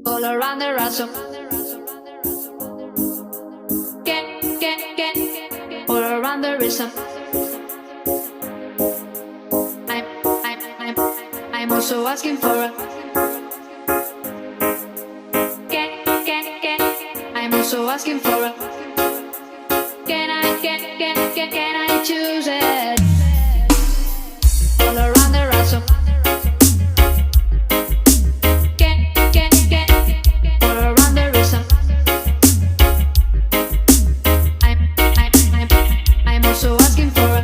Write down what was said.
all around the ransom. All around the rhythm. I'm, I'm, I'm, I'm also asking for a. I'm also asking for a. Can I choose it? All around the ransom. All around the rhythm. I'm also asking for